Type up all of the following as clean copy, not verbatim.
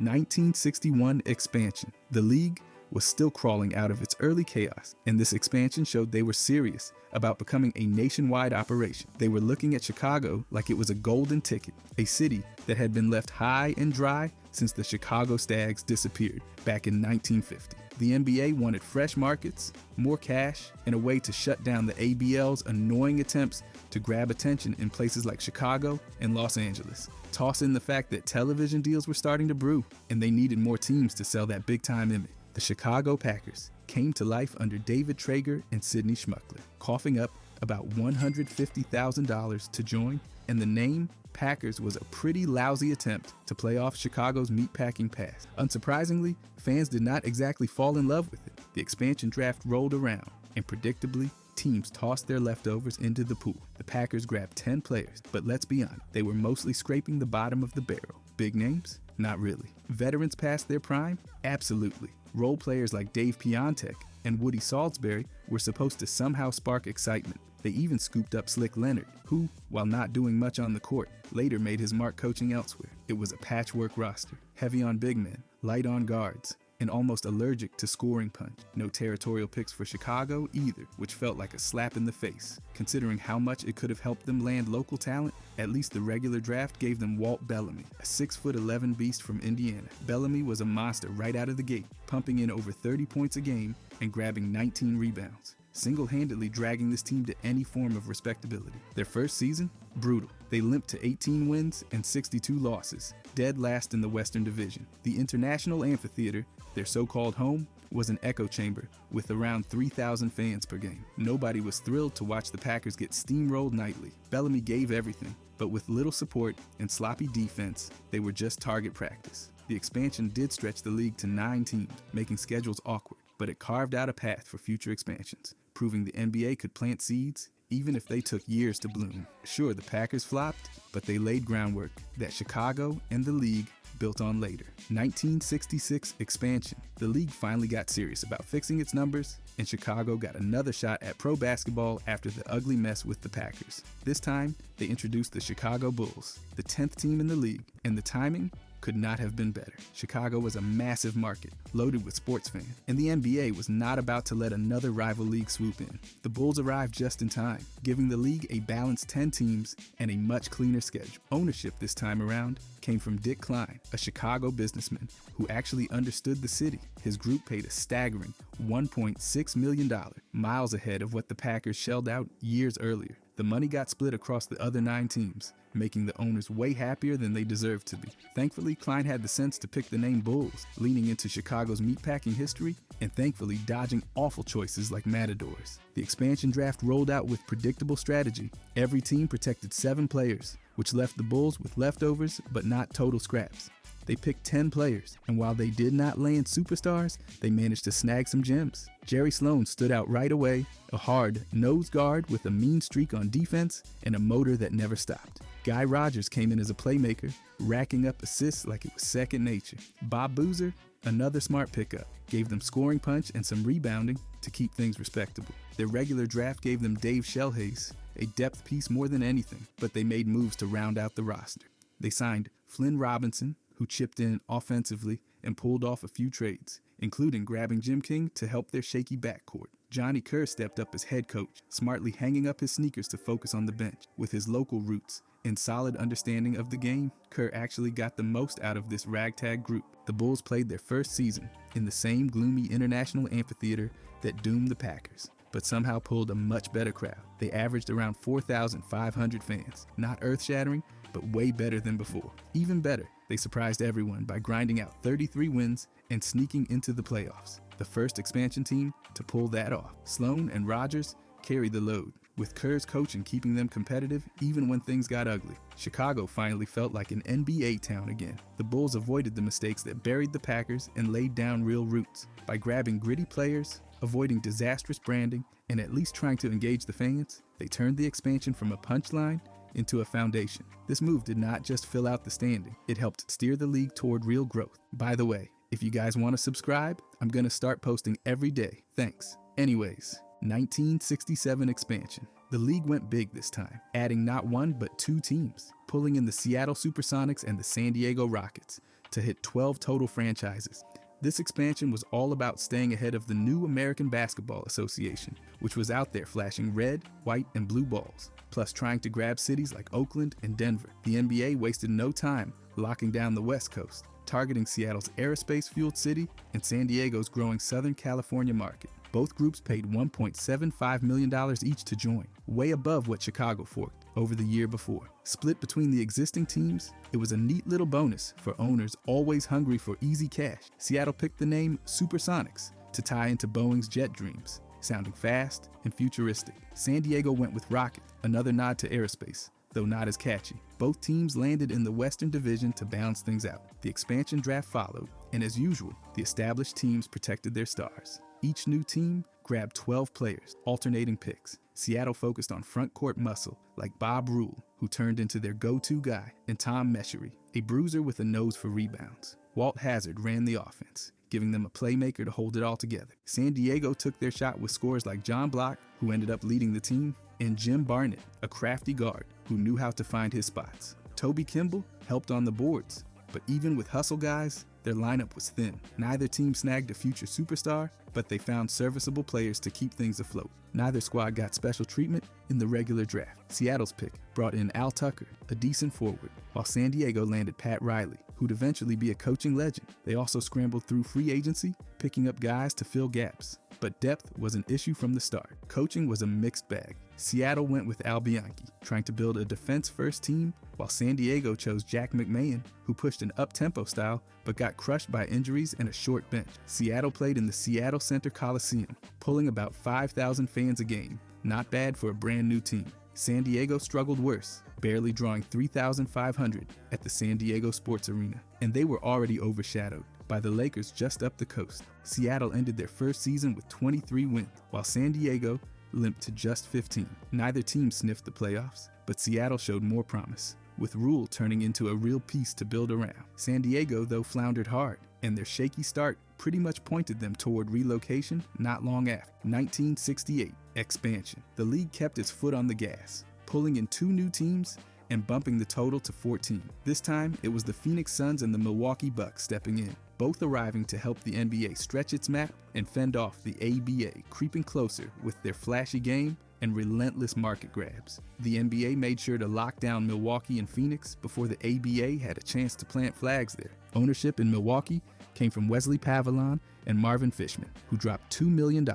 1961 expansion. The league was still crawling out of its early chaos, and this expansion showed they were serious about becoming a nationwide operation. They were looking at Chicago like it was a golden ticket, a city that had been left high and dry since the Chicago Stags disappeared back in 1950. The NBA wanted fresh markets, more cash, and a way to shut down the ABL's annoying attempts to grab attention in places like Chicago and Los Angeles. Toss in the fact that television deals were starting to brew, and they needed more teams to sell that big-time image. The Chicago Packers came to life under David Traeger and Sidney Schmuckler, coughing up about $150,000 to join, and the name Packers was a pretty lousy attempt to play off Chicago's meatpacking past. Unsurprisingly, fans did not exactly fall in love with it. The expansion draft rolled around, and predictably, teams tossed their leftovers into the pool. The Packers grabbed 10 players, but let's be honest, they were mostly scraping the bottom of the barrel. Big names? Not really. Veterans past their prime? Absolutely. Role players like Dave Piontek and Woody Salisbury were supposed to somehow spark excitement. They even scooped up Slick Leonard, who, while not doing much on the court, later made his mark coaching elsewhere. It was a patchwork roster, heavy on big men, light on guards, and almost allergic to scoring punch. No territorial picks for Chicago either, which felt like a slap in the face. Considering how much it could have helped them land local talent, at least the regular draft gave them Walt Bellamy, a 6'11" beast from Indiana. Bellamy was a monster right out of the gate, pumping in over 30 points a game and grabbing 19 rebounds, single-handedly dragging this team to any form of respectability. Their first season? Brutal. They limped to 18 wins and 62 losses, dead last in the Western Division. The International Amphitheater, their so-called home, was an echo chamber with around 3,000 fans per game. Nobody was thrilled to watch the Packers get steamrolled nightly. Bellamy gave everything, but with little support and sloppy defense, they were just target practice. The expansion did stretch the league to 9 teams, making schedules awkward, but it carved out a path for future expansions, proving the NBA could plant seeds even if they took years to bloom. Sure, the Packers flopped, but they laid groundwork that Chicago and the league built on later. 1966 expansion. The league finally got serious about fixing its numbers, and Chicago got another shot at pro basketball after the ugly mess with the Packers. This time, they introduced the Chicago Bulls, the 10th team in the league, and the timing could not have been better. Chicago was a massive market, loaded with sports fans, and the NBA was not about to let another rival league swoop in. The Bulls arrived just in time, giving the league a balanced 10 teams and a much cleaner schedule. Ownership this time around came from Dick Klein, a Chicago businessman who actually understood the city. His group paid a staggering $1.6 million, miles ahead of what the Packers shelled out years earlier. The money got split across the other 9 teams, making the owners way happier than they deserved to be. Thankfully, Klein had the sense to pick the name Bulls, leaning into Chicago's meatpacking history, and thankfully dodging awful choices like Matadors. The expansion draft rolled out with predictable strategy. Every team protected 7 players, which left the Bulls with leftovers but not total scraps. They picked 10 players, and while they did not land superstars, they managed to snag some gems. Jerry Sloan stood out right away, a hard nose guard with a mean streak on defense and a motor that never stopped. Guy Rogers came in as a playmaker, racking up assists like it was second nature. Bob Boozer, another smart pickup, gave them scoring punch and some rebounding to keep things respectable. Their regular draft gave them Dave Shellhays, a depth piece more than anything, but they made moves to round out the roster. They signed Flynn Robinson, who chipped in offensively and pulled off a few trades, including grabbing Jim King to help their shaky backcourt. Johnny Kerr stepped up as head coach, smartly hanging up his sneakers to focus on the bench. With his local roots and solid understanding of the game, Kerr actually got the most out of this ragtag group. The Bulls played their first season in the same gloomy international amphitheater that doomed the Packers, but somehow pulled a much better crowd. They averaged around 4,500 fans. Not earth-shattering, but way better than before. Even better, they surprised everyone by grinding out 33 wins and sneaking into the playoffs. The first expansion team to pull that off. Sloan and Rogers carried the load, with Kerr's coaching keeping them competitive even when things got ugly. Chicago finally felt like an NBA town again. The Bulls avoided the mistakes that buried the Packers and laid down real roots. By grabbing gritty players, avoiding disastrous branding, and at least trying to engage the fans, they turned the expansion from a punchline into a foundation. This move did not just fill out the standing, it helped steer the league toward real growth. By the way, if you guys want to subscribe, I'm gonna start posting every day. Thanks. Anyways, 1967 expansion. The league went big this time, adding not 1 but 2 teams, pulling in the Seattle Supersonics and the San Diego Rockets, to hit 12 total franchises. This expansion was all about staying ahead of the new American Basketball Association, which was out there flashing red, white, and blue balls, plus trying to grab cities like Oakland and Denver. The NBA wasted no time locking down the West Coast, targeting Seattle's aerospace-fueled city and San Diego's growing Southern California market. Both groups paid $1.75 million each to join, way above what Chicago forked over the year before. Split between the existing teams, it was a neat little bonus for owners always hungry for easy cash. Seattle picked the name Supersonics to tie into Boeing's jet dreams, sounding fast and futuristic. San Diego went with Rocket, another nod to aerospace, though not as catchy. Both teams landed in the Western Division to balance things out. The expansion draft followed, and as usual, the established teams protected their stars. Each new team grabbed 12 players, alternating picks. Seattle focused on front court muscle like Bob Rule, who turned into their go-to guy, and Tom Meshery, a bruiser with a nose for rebounds. Walt Hazzard ran the offense, giving them a playmaker to hold it all together. San Diego took their shot with scorers like John Block, who ended up leading the team, and Jim Barnett, a crafty guard who knew how to find his spots. Toby Kimball helped on the boards, but even with hustle guys, their lineup was thin. Neither team snagged a future superstar, but they found serviceable players to keep things afloat. Neither squad got special treatment in the regular draft. Seattle's pick brought in Al Tucker, a decent forward, while San Diego landed Pat Riley, who'd eventually be a coaching legend. They also scrambled through free agency, picking up guys to fill gaps. But depth was an issue from the start. Coaching was a mixed bag. Seattle went with Al Bianchi, trying to build a defense-first team, while San Diego chose Jack McMahon, who pushed an up-tempo style but got crushed by injuries and a short bench. Seattle played in the Seattle Center Coliseum, pulling about 5,000 fans a game. Not bad for a brand new team. San Diego struggled worse, barely drawing 3,500 at the San Diego Sports Arena, and they were already overshadowed by the Lakers just up the coast. Seattle ended their first season with 23 wins, while San Diego limped to just 15. Neither team sniffed the playoffs, but Seattle showed more promise, with Rule turning into a real piece to build around. San Diego, though, floundered hard, and their shaky start pretty much pointed them toward relocation not long after. 1968, expansion. The league kept its foot on the gas, pulling in 2 new teams and bumping the total to 14. This time, it was the Phoenix Suns and the Milwaukee Bucks stepping in, both arriving to help the NBA stretch its map and fend off the ABA, creeping closer with their flashy game and relentless market grabs. The NBA made sure to lock down Milwaukee and Phoenix before the ABA had a chance to plant flags there. Ownership in Milwaukee came from Wesley Pavilon and Marvin Fishman, who dropped $2 million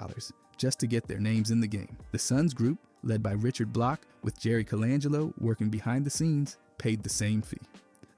just to get their names in the game. The Suns group, led by Richard Block with Jerry Colangelo working behind the scenes, paid the same fee.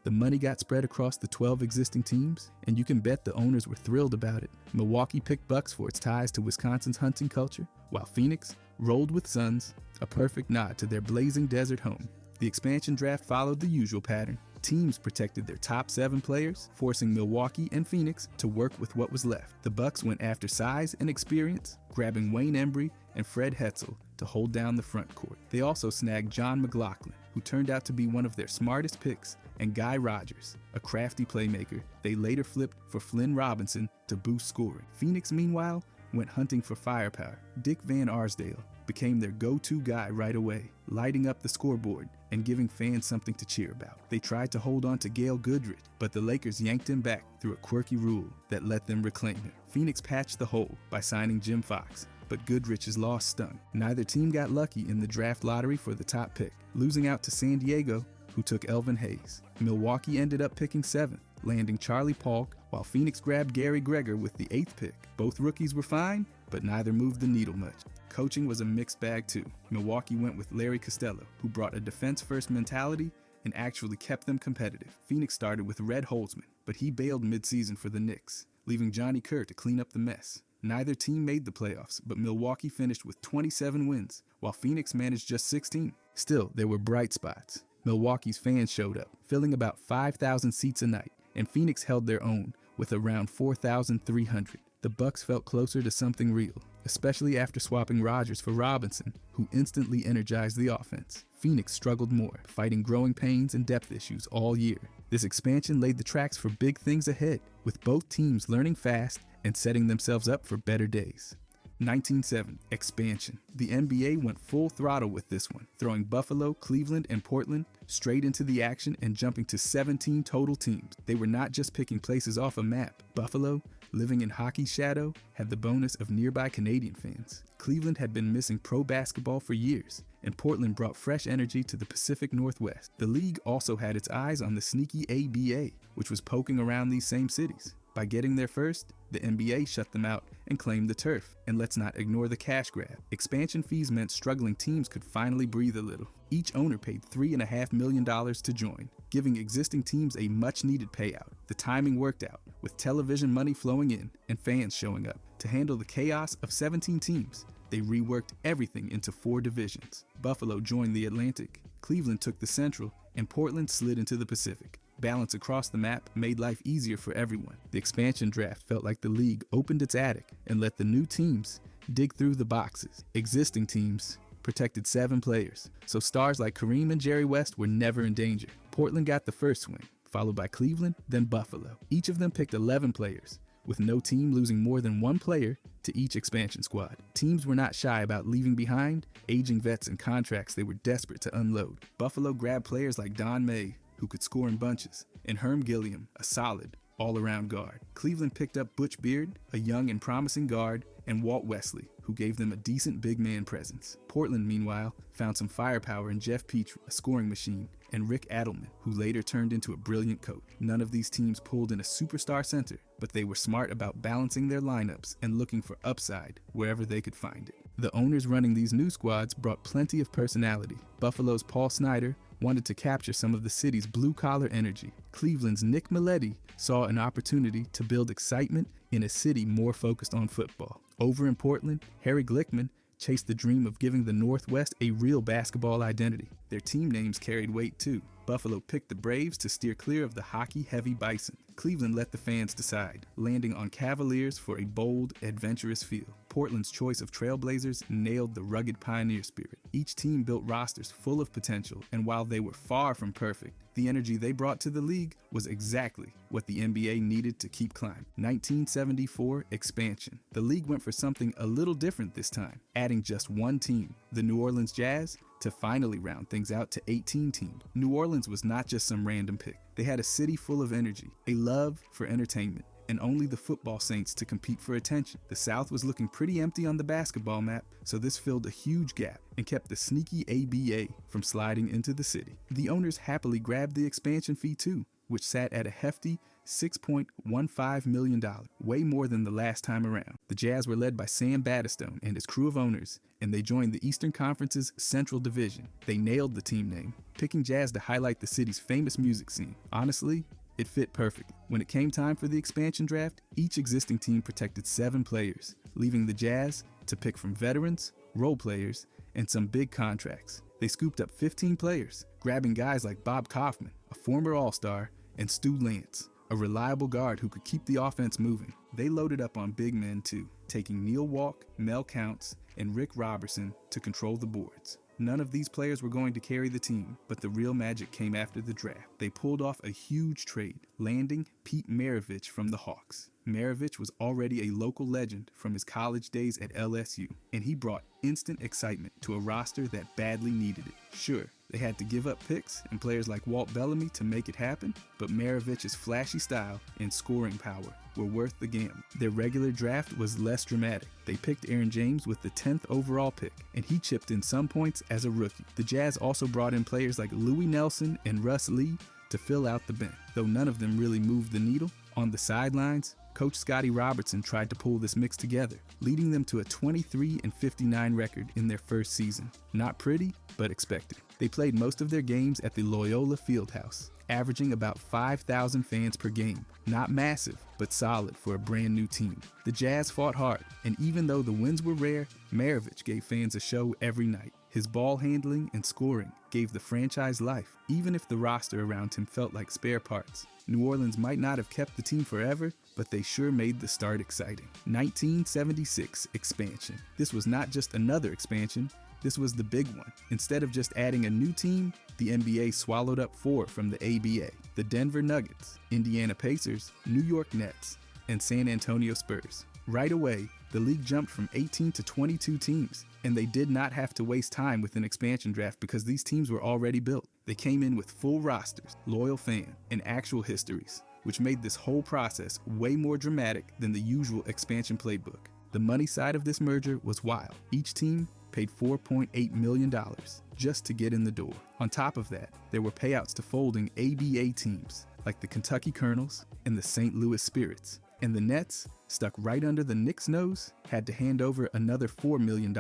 The money got spread across the 12 existing teams, and you can bet the owners were thrilled about it. Milwaukee picked Bucks for its ties to Wisconsin's hunting culture, while Phoenix rolled with Suns, a perfect nod to their blazing desert home. The expansion draft followed the usual pattern. Teams protected their top 7 players, forcing Milwaukee and Phoenix to work with what was left. The Bucks went after size and experience, grabbing Wayne Embry and Fred Hetzel to hold down the front court. They also snagged John McLaughlin, who turned out to be one of their smartest picks, and Guy Rogers, a crafty playmaker they later flipped for Flynn Robinson to boost scoring. Phoenix, meanwhile, went hunting for firepower. Dick Van Arsdale became their go-to guy right away, lighting up the scoreboard and giving fans something to cheer about. They tried to hold on to Gail Goodrich, but the Lakers yanked him back through a quirky rule that let them reclaim him. Phoenix patched the hole by signing Jim Fox, but Goodrich's loss stung. Neither team got lucky in the draft lottery for the top pick, losing out to San Diego, who took Elvin Hayes. Milwaukee ended up picking 7th, landing Charlie Paulk, while Phoenix grabbed Gary Gregor with the 8th pick. Both rookies were fine, but neither moved the needle much. Coaching was a mixed bag too. Milwaukee went with Larry Costello, who brought a defense-first mentality and actually kept them competitive. Phoenix started with Red Holzman, but he bailed mid-season for the Knicks, leaving Johnny Kerr to clean up the mess. Neither team made the playoffs, but Milwaukee finished with 27 wins, while Phoenix managed just 16. Still, there were bright spots. Milwaukee's fans showed up, filling about 5,000 seats a night, and Phoenix held their own with around 4,300. The Bucks felt closer to something real, especially after swapping Rodgers for Robinson, who instantly energized the offense. Phoenix struggled more, fighting growing pains and depth issues all year. This expansion laid the tracks for big things ahead, with both teams learning fast and setting themselves up for better days. 1970, expansion. The NBA went full throttle with this one, throwing Buffalo, Cleveland, and Portland straight into the action and jumping to 17 total teams. They were not just picking places off a map. Buffalo, living in hockey's shadow, had the bonus of nearby Canadian fans. Cleveland had been missing pro basketball for years, and Portland brought fresh energy to the Pacific Northwest. The league also had its eyes on the sneaky ABA, which was poking around these same cities. By getting there first, the NBA shut them out and claimed the turf. And let's not ignore the cash grab. Expansion fees meant struggling teams could finally breathe a little. Each owner paid $3.5 million to join, giving existing teams a much-needed payout. The timing worked out, with television money flowing in and fans showing up. To handle the chaos of 17 teams, they reworked everything into 4 divisions. Buffalo joined the Atlantic, Cleveland took the Central, and Portland slid into the Pacific. Balance across the map made life easier for everyone. The expansion draft felt like the league opened its attic and let the new teams dig through the boxes. Existing teams protected 7 players, so stars like Kareem and Jerry West were never in danger. Portland got the first swing, followed by Cleveland, then Buffalo. Each of them picked 11 players, with no team losing more than 1 player to each expansion squad. Teams were not shy about leaving behind aging vets and contracts they were desperate to unload. Buffalo grabbed players like Don May, who could score in bunches, and Herm Gilliam, a solid, all-around guard. Cleveland picked up Butch Beard, a young and promising guard, and Walt Wesley, who gave them a decent big man presence. Portland, meanwhile, found some firepower in Jeff Petrie, a scoring machine, and Rick Adelman, who later turned into a brilliant coach. None of these teams pulled in a superstar center, but they were smart about balancing their lineups and looking for upside wherever they could find it. The owners running these new squads brought plenty of personality. Buffalo's Paul Snyder wanted to capture some of the city's blue-collar energy. Cleveland's Nick Milletti saw an opportunity to build excitement in a city more focused on football. Over in Portland, Harry Glickman chased the dream of giving the Northwest a real basketball identity. Their team names carried weight too. Buffalo picked the Braves to steer clear of the hockey-heavy Bison. Cleveland let the fans decide, landing on Cavaliers for a bold, adventurous feel. Portland's choice of Trailblazers nailed the rugged pioneer spirit. Each team built rosters full of potential, and while they were far from perfect, the energy they brought to the league was exactly what the NBA needed to keep climbing. 1974 expansion. The league went for something a little different this time, adding just 1 team, the New Orleans Jazz, to finally round things out to 18 teams. New Orleans was not just some random pick. They had a city full of energy, a love for entertainment, and only the football saints to compete for attention. The South was looking pretty empty on the basketball map, so this filled a huge gap and kept the sneaky ABA from sliding into the city. The owners happily grabbed the expansion fee too, which sat at a hefty $6.15 million, way more than the last time around. The Jazz were led by Sam Battistone and his crew of owners, and they joined the Eastern Conference's Central Division. They nailed the team name, picking jazz to highlight the city's famous music scene. Honestly, it fit perfectly. When it came time for the expansion draft, each existing team protected 7 players, leaving the Jazz to pick from veterans, role players, and some big contracts. They scooped up 15 players, grabbing guys like Bob Kaufman, a former All-Star, and Stu Lance, a reliable guard who could keep the offense moving. They loaded up on big men too, taking Neil Walk, Mel Counts, and Rick Robertson to control the boards. None of these players were going to carry the team, but the real magic came after the draft. They pulled off a huge trade, landing Pete Maravich from the Hawks. Maravich was already a local legend from his college days at LSU, and he brought instant excitement to a roster that badly needed it. Sure, they had to give up picks and players like Walt Bellamy to make it happen, but Maravich's flashy style and scoring power were worth the gamble. Their regular draft was less dramatic. They picked Aaron James with the 10th overall pick, and he chipped in some points as a rookie. The Jazz also brought in players like Louis Nelson and Russ Lee to fill out the bench, though none of them really moved the needle. On the sidelines, Coach Scotty Robertson tried to pull this mix together, leading them to a 23-59 record in their first season. Not pretty, but expected. They played most of their games at the Loyola Fieldhouse, averaging about 5,000 fans per game. Not massive, but solid for a brand new team. The Jazz fought hard, and even though the wins were rare, Maravich gave fans a show every night. His ball handling and scoring gave the franchise life, even if the roster around him felt like spare parts. New Orleans might not have kept the team forever, but they sure made the start exciting. 1976 expansion. This was not just another expansion, this was the big one. Instead of just adding a new team, the NBA swallowed up 4 from the ABA: the Denver Nuggets, Indiana Pacers, New York Nets, and San Antonio Spurs. Right away, the league jumped from 18 to 22 teams, and they did not have to waste time with an expansion draft because these teams were already built. They came in with full rosters, loyal fans, and actual histories, which made this whole process way more dramatic than the usual expansion playbook. The money side of this merger was wild. Each team paid $4.8 million just to get in the door. On top of that, there were payouts to folding ABA teams like the Kentucky Colonels and the St. Louis Spirits. And the Nets, stuck right under the Knicks' nose, had to hand over another $4 million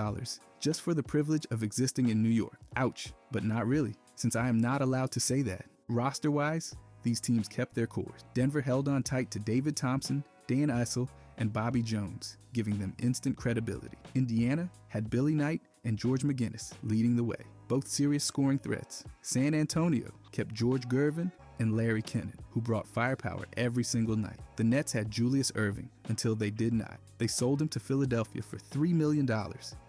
just for the privilege of existing in New York. Ouch, but not really, since I am not allowed to say that. Roster-wise, these teams kept their course. Denver held on tight to David Thompson, Dan Issel, and Bobby Jones, giving them instant credibility. Indiana had Billy Knight and George McGinnis leading the way, both serious scoring threats. San Antonio kept George Gervin and Larry Kennan, who brought firepower every single night. The Nets had Julius Erving until they did not. They sold him to Philadelphia for $3 million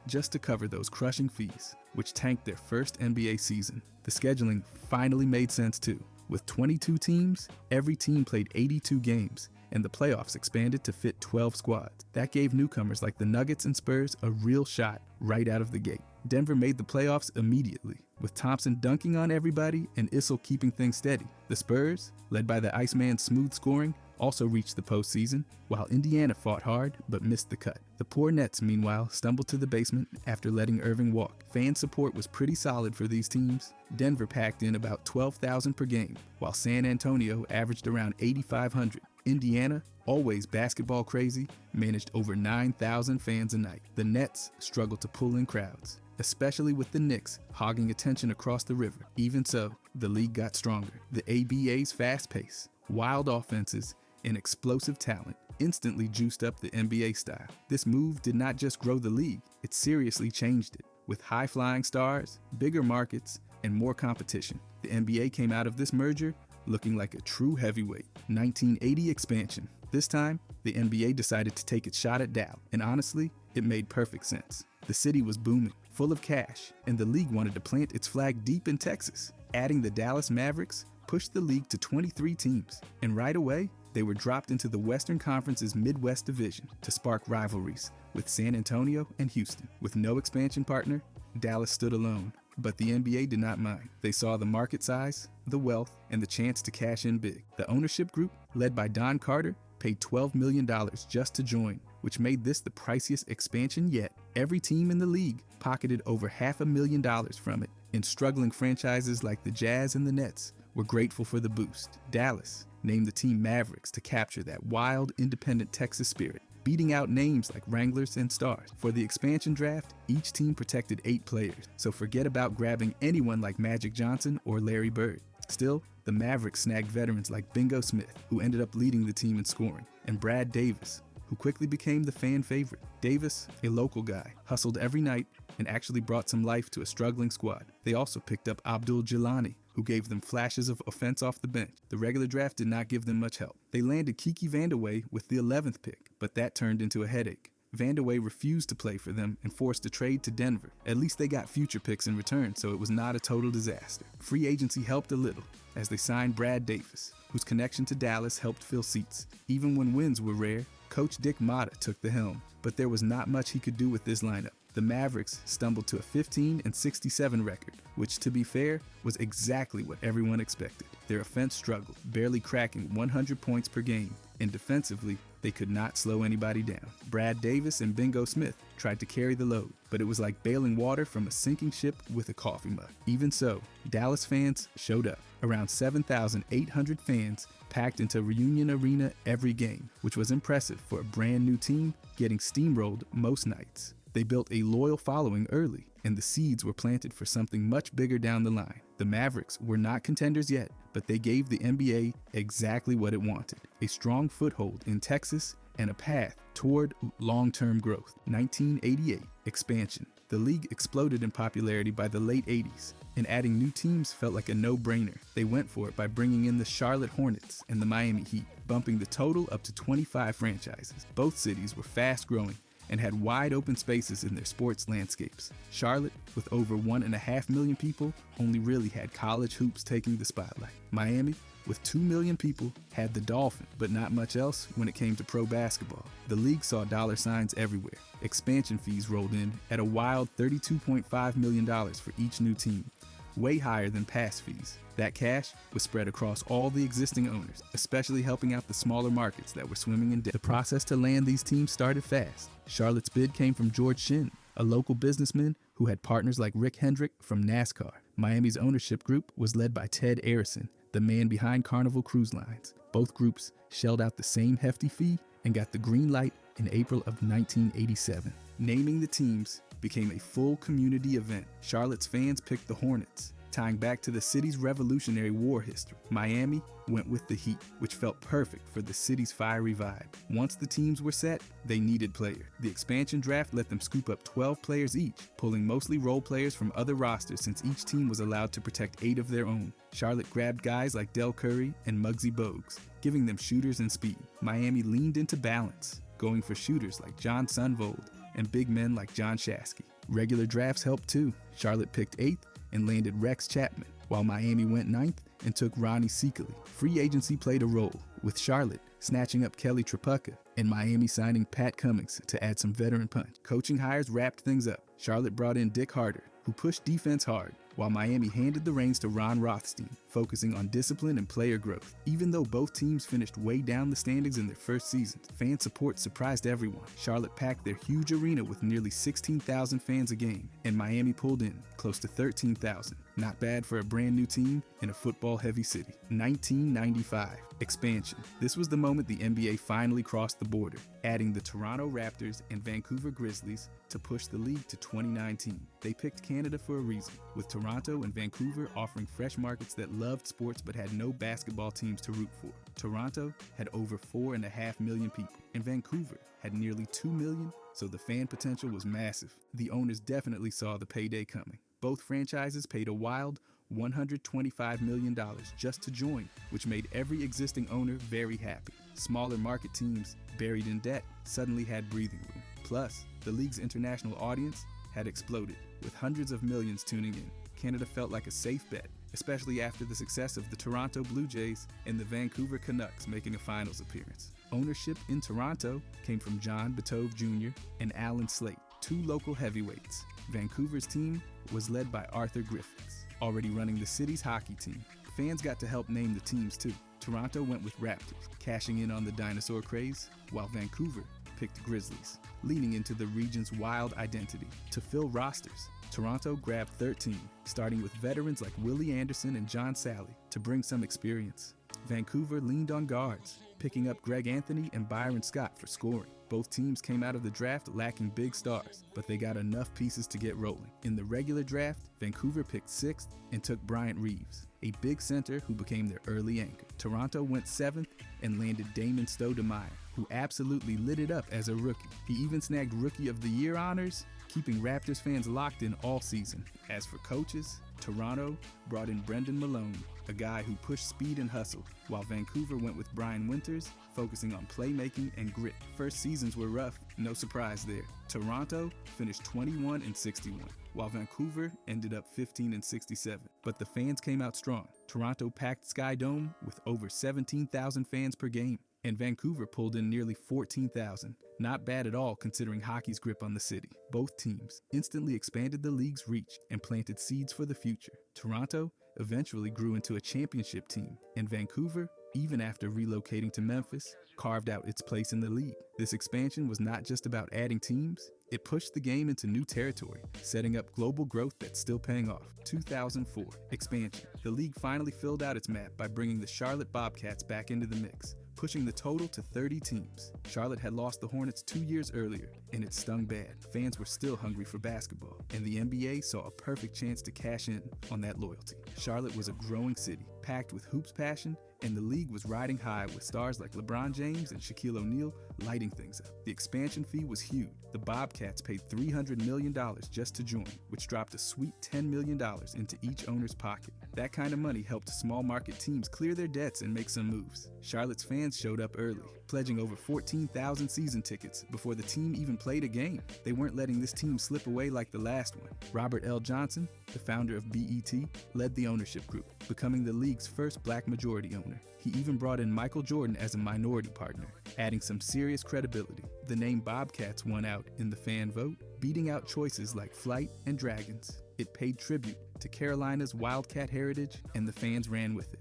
just to cover those crushing fees, which tanked their first NBA season. The scheduling finally made sense too. With 22 teams, every team played 82 games, and the playoffs expanded to fit 12 squads. That gave newcomers like the Nuggets and Spurs a real shot right out of the gate. Denver made the playoffs immediately, with Thompson dunking on everybody and Issel keeping things steady. The Spurs, led by the Iceman's smooth scoring, also reached the postseason, while Indiana fought hard but missed the cut. The poor Nets, meanwhile, stumbled to the basement after letting Irving walk. Fan support was pretty solid for these teams. Denver packed in about 12,000 per game, while San Antonio averaged around 8,500. Indiana, always basketball crazy, managed over 9,000 fans a night. The Nets struggled to pull in crowds, especially with the Knicks hogging attention across the river. Even so, the league got stronger. The ABA's fast pace, wild offenses, and explosive talent instantly juiced up the NBA style. This move did not just grow the league, it seriously changed it. With high-flying stars, bigger markets, and more competition, the NBA came out of this merger looking like a true heavyweight. 1980 expansion. This time, the NBA decided to take its shot at Dallas, and honestly, it made perfect sense. The city was booming, full of cash, and the league wanted to plant its flag deep in Texas. Adding the Dallas Mavericks pushed the league to 23 teams, and right away, they were dropped into the Western Conference's Midwest Division to spark rivalries with San Antonio and Houston. With no expansion partner, Dallas stood alone. But the NBA did not mind. They saw the market size, the wealth, and the chance to cash in big. The ownership group, led by Don Carter, paid $12 million just to join, which made this the priciest expansion yet. Every team in the league pocketed over $500,000 from it, and struggling franchises like the Jazz and the Nets were grateful for the boost. Dallas named the team Mavericks to capture that wild, independent Texas spirit, beating out names like Wranglers and Stars. For the expansion draft, each team protected 8 players, so forget about grabbing anyone like Magic Johnson or Larry Bird. Still, the Mavericks snagged veterans like Bingo Smith, who ended up leading the team in scoring, and Brad Davis, who quickly became the fan favorite. Davis, a local guy, hustled every night and actually brought some life to a struggling squad. They also picked up Abdul Jilani, who gave them flashes of offense off the bench. The regular draft did not give them much help. They landed Kiki Vandeweghe with the 11th pick, but that turned into a headache. Vandeweghe refused to play for them and forced a trade to Denver. At least they got future picks in return, so it was not a total disaster. Free agency helped a little, as they signed Brad Davis, whose connection to Dallas helped fill seats. Even when wins were rare, Coach Dick Motta took the helm, but there was not much he could do with this lineup. The Mavericks stumbled to a 15-67 record, which, to be fair, was exactly what everyone expected. Their offense struggled, barely cracking 100 points per game, and defensively, they could not slow anybody down. Brad Davis and Bingo Smith tried to carry the load, but it was like bailing water from a sinking ship with a coffee mug. Even so, Dallas fans showed up. Around 7,800 fans packed into Reunion Arena every game, which was impressive for a brand new team getting steamrolled most nights. They built a loyal following early, and the seeds were planted for something much bigger down the line. The Mavericks were not contenders yet, but they gave the NBA exactly what it wanted: a strong foothold in Texas and a path toward long-term growth. 1988 expansion. The league exploded in popularity by the late 80s, and adding new teams felt like a no-brainer. They went for it by bringing in the Charlotte Hornets and the Miami Heat, bumping the total up to 25 franchises. Both cities were fast-growing and had wide open spaces in their sports landscapes. Charlotte, with over 1.5 million people, only really had college hoops taking the spotlight. Miami, with 2 million people, had the Dolphin, but not much else when it came to pro basketball. The league saw dollar signs everywhere. Expansion fees rolled in at a wild $32.5 million for each new team, way higher than pass fees. That cash was spread across all the existing owners, especially helping out the smaller markets that were swimming in debt. The process to land these teams started fast. Charlotte's bid came from George Shinn, a local businessman who had partners like Rick Hendrick from NASCAR. Miami's ownership group was led by Ted Arison, the man behind Carnival Cruise Lines. Both groups shelled out the same hefty fee and got the green light in April of 1987. Naming the teams became a full community event. Charlotte's fans picked the Hornets, tying back to the city's Revolutionary War history. Miami went with the Heat, which felt perfect for the city's fiery vibe. Once the teams were set, they needed players. The expansion draft let them scoop up 12 players each, pulling mostly role players from other rosters since each team was allowed to protect 8 of their own. Charlotte grabbed guys like Del Curry and Muggsy Bogues, giving them shooters and speed. Miami leaned into balance, going for shooters like John Sundvold and big men like John Shasky. Regular drafts helped too. Charlotte picked 8th and landed Rex Chapman, while Miami went 9th and took Ronnie Seekely. Free agency played a role, with Charlotte snatching up Kelly Tripucka and Miami signing Pat Cummings to add some veteran punch. Coaching hires wrapped things up. Charlotte brought in Dick Harder, who pushed defense hard, while Miami handed the reins to Ron Rothstein, focusing on discipline and player growth. Even though both teams finished way down the standings in their first seasons, fan support surprised everyone. Charlotte packed their huge arena with nearly 16,000 fans a game, and Miami pulled in close to 13,000. Not bad for a brand new team in a football-heavy city. 1995. Expansion. This was the moment the NBA finally crossed the border, adding the Toronto Raptors and Vancouver Grizzlies to push the league to 2019. They picked Canada for a reason, with Toronto and Vancouver offering fresh markets that loved sports but had no basketball teams to root for. Toronto had over 4.5 million people, and Vancouver had nearly 2 million, so the fan potential was massive. The owners definitely saw the payday coming. Both franchises paid a wild $125 million just to join, which made every existing owner very happy. Smaller market teams, buried in debt, suddenly had breathing room. Plus, the league's international audience had exploded, with hundreds of millions tuning in. Canada felt like a safe bet, especially after the success of the Toronto Blue Jays and the Vancouver Canucks making a finals appearance. Ownership in Toronto came from John Bitove Jr. and Alan Slate, 2 local heavyweights. Vancouver's team was led by Arthur Griffiths, already running the city's hockey team. Fans got to help name the teams too. Toronto went with Raptors, cashing in on the dinosaur craze, while Vancouver picked Grizzlies, leaning into the region's wild identity. To fill rosters, Toronto grabbed 13, starting with veterans like Willie Anderson and John Sally to bring some experience. Vancouver leaned on guards, picking up Greg Anthony and Byron Scott for scoring. Both teams came out of the draft lacking big stars, but they got enough pieces to get rolling. In the regular draft, Vancouver picked 6th and took Bryant Reeves, a big center who became their early anchor. Toronto went 7th and landed Damon Stoudemire, who absolutely lit it up as a rookie. He even snagged Rookie of the Year honors, keeping Raptors fans locked in all season. As for coaches, Toronto brought in Brendan Malone, a guy who pushed speed and hustle, while Vancouver went with Brian Winters, focusing on playmaking and grit. First seasons were rough, no surprise there. Toronto finished 21-61, while Vancouver ended up 15-67. But the fans came out strong. Toronto packed Sky Dome with over 17,000 fans per game, and Vancouver pulled in nearly 14,000. Not bad at all considering hockey's grip on the city. Both teams instantly expanded the league's reach and planted seeds for the future. Toronto eventually grew into a championship team, and Vancouver, even after relocating to Memphis, carved out its place in the league. This expansion was not just about adding teams, it pushed the game into new territory, setting up global growth that's still paying off. 2004, expansion. The league finally filled out its map by bringing the Charlotte Bobcats back into the mix, pushing the total to 30 teams. Charlotte had lost the Hornets 2 years earlier, and it stung bad. Fans were still hungry for basketball, and the NBA saw a perfect chance to cash in on that loyalty. Charlotte was a growing city, packed with hoops passion, and the league was riding high with stars like LeBron James and Shaquille O'Neal lighting things up. The expansion fee was huge. The Bobcats paid $300 million just to join, which dropped a sweet $10 million into each owner's pocket. That kind of money helped small market teams clear their debts and make some moves. Charlotte's fans showed up early, pledging over 14,000 season tickets before the team even played a game. They weren't letting this team slip away like the last one. Robert L. Johnson, the founder of BET, led the ownership group, becoming the league's first black majority owner. He even brought in Michael Jordan as a minority partner, adding some serious credibility. The name Bobcats won out in the fan vote, beating out choices like Flight and Dragons. It paid tribute to Carolina's Wildcat heritage, and the fans ran with it.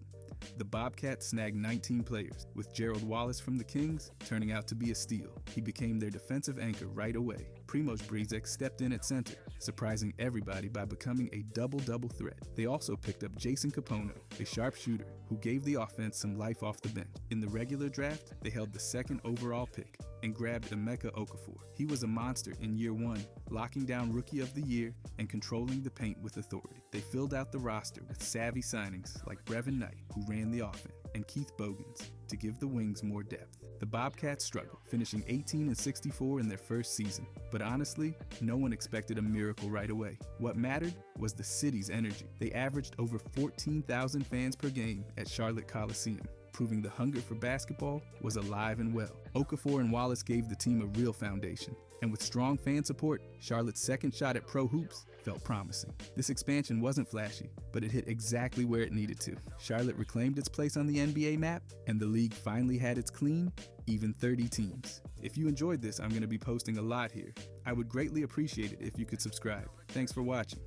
The Bobcats snagged 19 players, with Gerald Wallace from the Kings turning out to be a steal. He became their defensive anchor right away. Primoz Brizek stepped in at center, surprising everybody by becoming a double-double threat. They also picked up Jason Capono, a sharpshooter who gave the offense some life off the bench. In the regular draft, they held the second overall pick and grabbed Emeka Okafor. He was a monster in year one, locking down Rookie of the Year and controlling the paint with authority. They filled out the roster with savvy signings like Brevin Knight, who ran the offense, and Keith Bogans to give the wings more depth. The Bobcats struggled, finishing 18-64 in their first season. But honestly, no one expected a miracle right away. What mattered was the city's energy. They averaged over 14,000 fans per game at Charlotte Coliseum, proving the hunger for basketball was alive and well. Okafor and Wallace gave the team a real foundation, and with strong fan support, Charlotte's second shot at pro hoops felt promising. This expansion wasn't flashy, but it hit exactly where it needed to. Charlotte reclaimed its place on the NBA map, and the league finally had its clean, even 30 teams. If you enjoyed this, I'm going to be posting a lot here. I would greatly appreciate it if you could subscribe. Thanks for watching.